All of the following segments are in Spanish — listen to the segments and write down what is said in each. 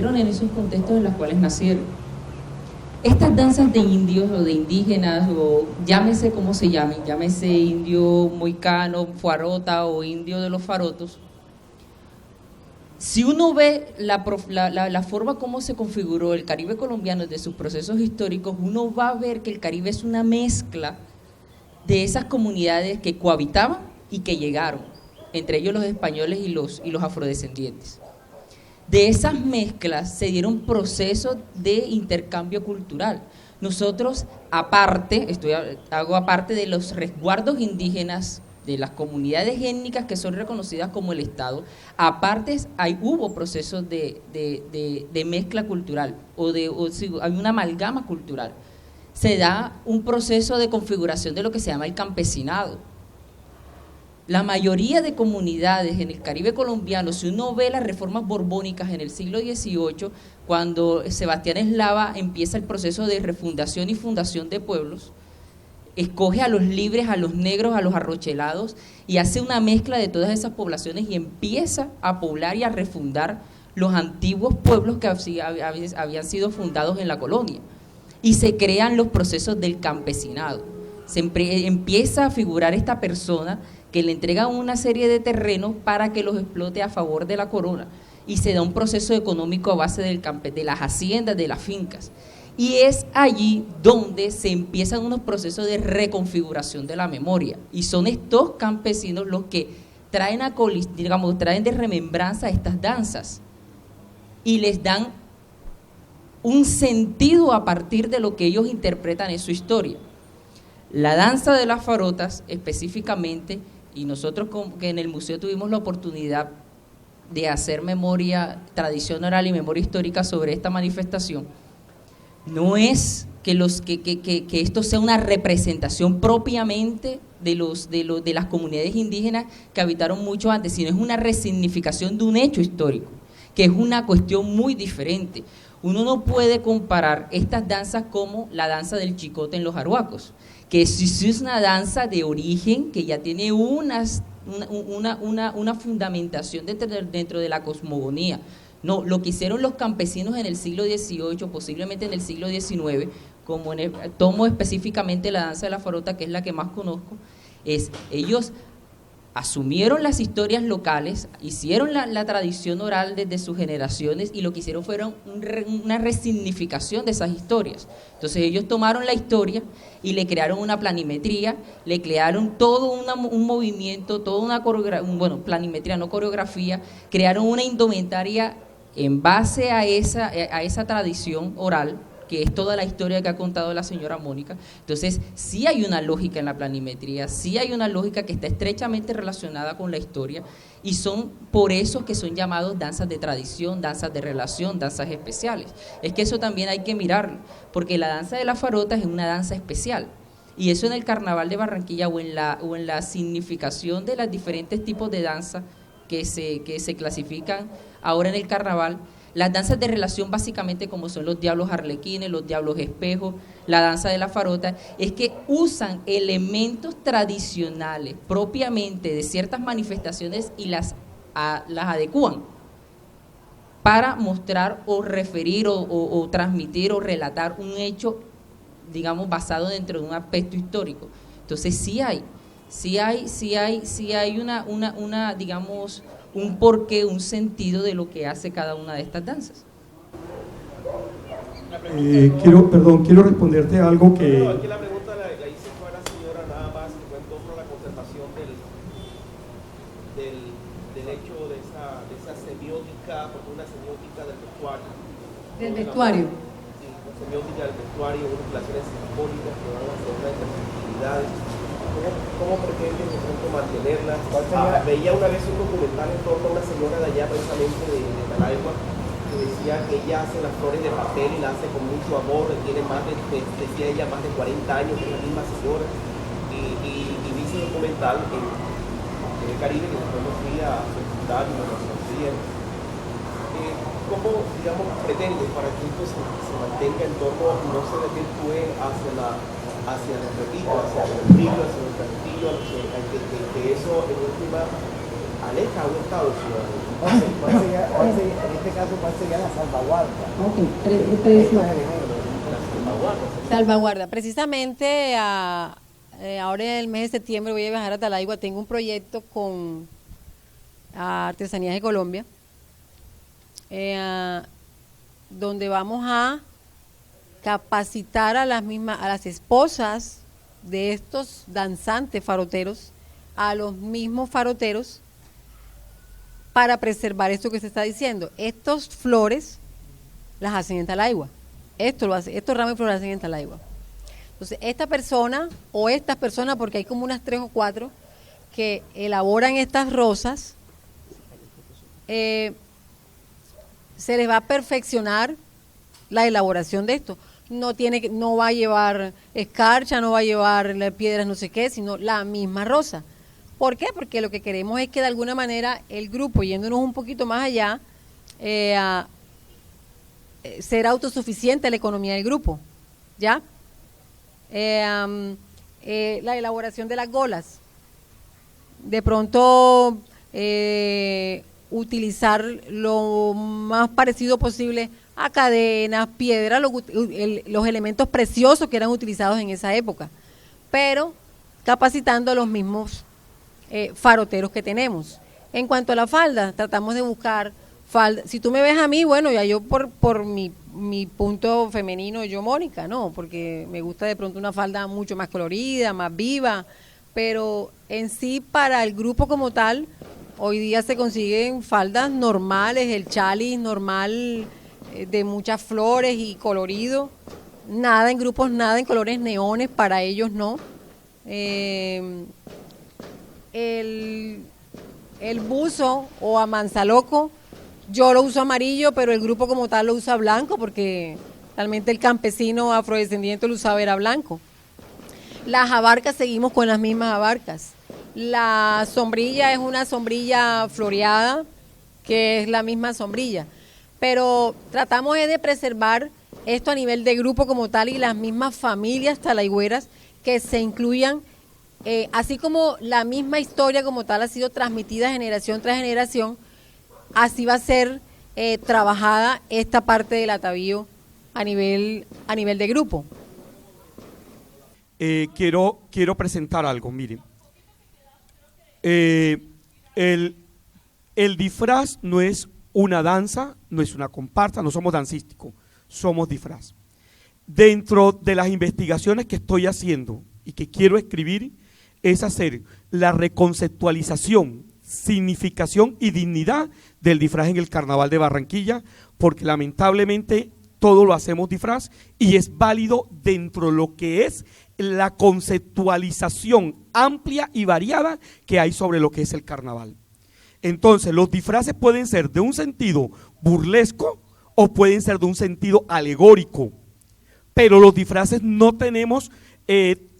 crecieron en esos contextos en los cuales nacieron. Estas danzas de indios o de indígenas, o llámese como se llamen, llámese indio moicano, fuarota o indio de los farotos, si uno ve la forma como se configuró el Caribe colombiano desde sus procesos históricos, uno va a ver que el Caribe es una mezcla de esas comunidades que cohabitaban y que llegaron, entre ellos los españoles y los afrodescendientes. De esas mezclas se dieron procesos de intercambio cultural. Nosotros, aparte, hago aparte de los resguardos indígenas, de las comunidades étnicas que son reconocidas como el Estado, aparte hubo procesos de mezcla cultural, hay una amalgama cultural. Se da un proceso de configuración de lo que se llama el campesinado. La mayoría de comunidades en el Caribe colombiano, si uno ve las reformas borbónicas en el siglo XVIII, cuando Sebastián Eslava empieza el proceso de refundación y fundación de pueblos, escoge a los libres, a los negros, a los arrochelados y hace una mezcla de todas esas poblaciones y empieza a poblar y a refundar los antiguos pueblos que habían sido fundados en la colonia. Y se crean los procesos del campesinado. Empieza a figurar esta persona que le entrega una serie de terrenos para que los explote a favor de la corona, y se da un proceso económico a base de las haciendas, de las fincas. Y es allí donde se empiezan unos procesos de reconfiguración de la memoria, y son estos campesinos los que traen de remembranza estas danzas y les dan un sentido a partir de lo que ellos interpretan en su historia. La danza de las farotas específicamente, y nosotros que en el museo tuvimos la oportunidad de hacer memoria, tradición oral y memoria histórica sobre esta manifestación, no es que esto sea una representación propiamente de las comunidades indígenas que habitaron mucho antes, sino es una resignificación de un hecho histórico, que es una cuestión muy diferente. Uno no puede comparar estas danzas como la danza del chicote en los arhuacos, que sí es una danza de origen que ya tiene una fundamentación dentro de la cosmogonía. No, lo que hicieron los campesinos en el siglo XVIII, posiblemente en el siglo XIX, tomo específicamente la danza de la farota, que es la que más conozco, es ellos asumieron las historias locales, hicieron la tradición oral desde sus generaciones, y lo que hicieron fueron una resignificación de esas historias. Entonces ellos tomaron la historia y le crearon una planimetría, le crearon todo un movimiento, toda una coreografía, bueno, planimetría, no coreografía, crearon una indumentaria en base a esa tradición oral, que es toda la historia que ha contado la señora Mónica. Entonces, sí hay una lógica en la planimetría, sí hay una lógica que está estrechamente relacionada con la historia, y son por eso que son llamados danzas de tradición, danzas de relación, danzas especiales. Es que eso también hay que mirarlo, porque la danza de las farotas es una danza especial, y eso en el Carnaval de Barranquilla o en la significación de los diferentes tipos de danza que se clasifican ahora en el Carnaval. Las danzas de relación, básicamente, como son los diablos arlequines, los diablos espejos, la danza de la farota, es que usan elementos tradicionales propiamente de ciertas manifestaciones y las adecúan para mostrar o referir o transmitir o relatar un hecho, digamos, basado dentro de un aspecto histórico. Entonces sí hay una digamos, un porqué, un sentido de lo que hace cada una de estas danzas. Quiero responderte algo que... No, aquí la pregunta la hice fue a la señora nada más, que fue en torno a la conservación del hecho de esa semiótica, porque una semiótica del vestuario. ¿Del vestuario? Sí, una semiótica del vestuario, unas relaciones simbólicas que van a hacer una interactividad. ¿Cómo pretenden de pronto mantenerlas? Veía una vez un documental en torno a una señora de allá, precisamente de Talaigua, que decía que ella hace las flores de papel y la hace con mucho amor, tiene decía ella, más de 40 años, es la misma señora, y dice el documental en el Caribe, que después me fui a visitar y me lo conocí. ¿Cómo, digamos, pretende para que esto se mantenga en torno, no se desvirtúe hacia el repito, hacia el brillo, hacia el castillo, que eso en última aleja a un Estado de ciudadanía. En este caso, ¿cuál sería la salvaguarda? Salvaguarda. Precisamente ahora en el mes de septiembre voy a viajar a Talaigua. Tengo un proyecto con Artesanías de Colombia, donde vamos a capacitar a las esposas de estos danzantes faroteros, a los mismos faroteros, para preservar esto que se está diciendo. Estos flores las hacen en Talaigua. Estos ramos de flores hacen en Talaigua. Entonces, esta persona o estas personas, porque hay como unas 3 o 4 que elaboran estas rosas, se les va a perfeccionar la elaboración de esto. No va a llevar escarcha, no va a llevar piedras no sé qué, sino la misma rosa. ¿Por qué? Porque lo que queremos es que de alguna manera el grupo, yéndonos un poquito más allá, ser autosuficiente la economía del grupo, ¿ya? La elaboración de las golas. De pronto, utilizar lo más parecido posible a cadenas, piedras, los elementos preciosos que eran utilizados en esa época, pero capacitando a los mismos faroteros que tenemos. En cuanto a la falda, tratamos de buscar falda. Si tú me ves a mí, bueno, ya yo por mi punto femenino, yo Mónica, no, porque me gusta de pronto una falda mucho más colorida, más viva, pero en sí para el grupo como tal, hoy día se consiguen faldas normales, el chalis normal, de muchas flores y colorido, nada en grupos, nada en colores neones, para ellos no. El buzo o amanzaloco, yo lo uso amarillo, pero el grupo como tal lo usa blanco, porque realmente el campesino afrodescendiente lo usaba era blanco. Las abarcas, seguimos con las mismas abarcas. La sombrilla es una sombrilla floreada, que es la misma sombrilla, pero tratamos de preservar esto a nivel de grupo como tal, y las mismas familias talaigüeras que se incluyan, así como la misma historia como tal ha sido transmitida generación tras generación, así va a ser trabajada esta parte del atavío a nivel de grupo. Quiero presentar algo, miren. El disfraz no es una danza, no es una comparsa, no somos dancísticos, somos disfraz. Dentro de las investigaciones que estoy haciendo y que quiero escribir, es hacer la reconceptualización, significación y dignidad del disfraz en el Carnaval de Barranquilla, porque lamentablemente todo lo hacemos disfraz y es válido dentro de lo que es la conceptualización amplia y variada que hay sobre lo que es el carnaval. Entonces, los disfraces pueden ser de un sentido burlesco o pueden ser de un sentido alegórico, pero los disfraces no tenemos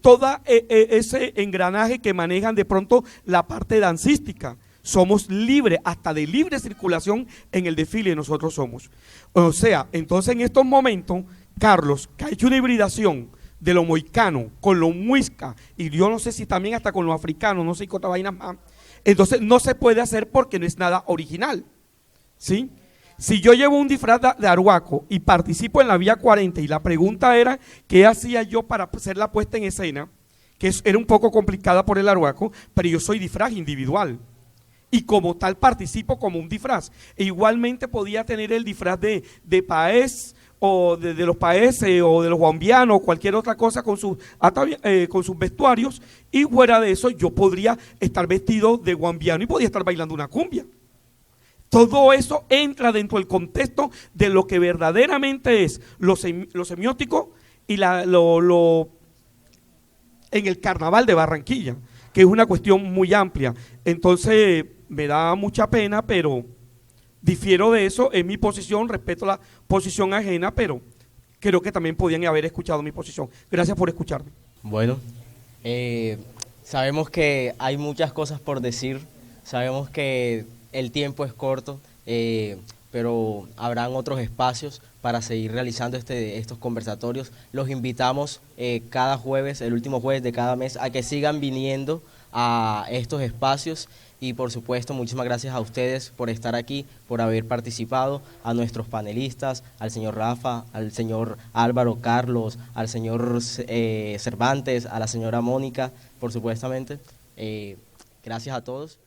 todo ese engranaje que manejan de pronto la parte dancística. Somos libres, hasta de libre circulación en el desfile nosotros somos. O sea, entonces en estos momentos, Carlos, que ha hecho una hibridación de lo moicano con lo muisca, y yo no sé si también hasta con lo africano, no sé qué otra vaina más, entonces no se puede hacer porque no es nada original, ¿sí? Si yo llevo un disfraz de arhuaco y participo en la Vía 40 y la pregunta era ¿qué hacía yo para hacer la puesta en escena? Que era un poco complicada por el arhuaco, pero yo soy disfraz individual y como tal participo como un disfraz. E igualmente podía tener el disfraz de paez o de los paeses o de los guambianos o cualquier otra cosa con sus vestuarios, y fuera de eso yo podría estar vestido de guambiano y podría estar bailando una cumbia. Todo eso entra dentro del contexto de lo que verdaderamente es lo semiótico y en el Carnaval de Barranquilla, que es una cuestión muy amplia. Entonces me da mucha pena, pero difiero de eso, es mi posición, respeto la posición ajena, pero creo que también podían haber escuchado mi posición. Gracias por escucharme. Bueno, sabemos que hay muchas cosas por decir, sabemos que el tiempo es corto, pero habrán otros espacios para seguir realizando estos conversatorios. Los invitamos cada jueves, el último jueves de cada mes, a que sigan viniendo a estos espacios. Y por supuesto, muchísimas gracias a ustedes por estar aquí, por haber participado, a nuestros panelistas, al señor Rafa, al señor Álvaro, Carlos, al señor Cervantes, a la señora Mónica, por supuestamente. Gracias a todos.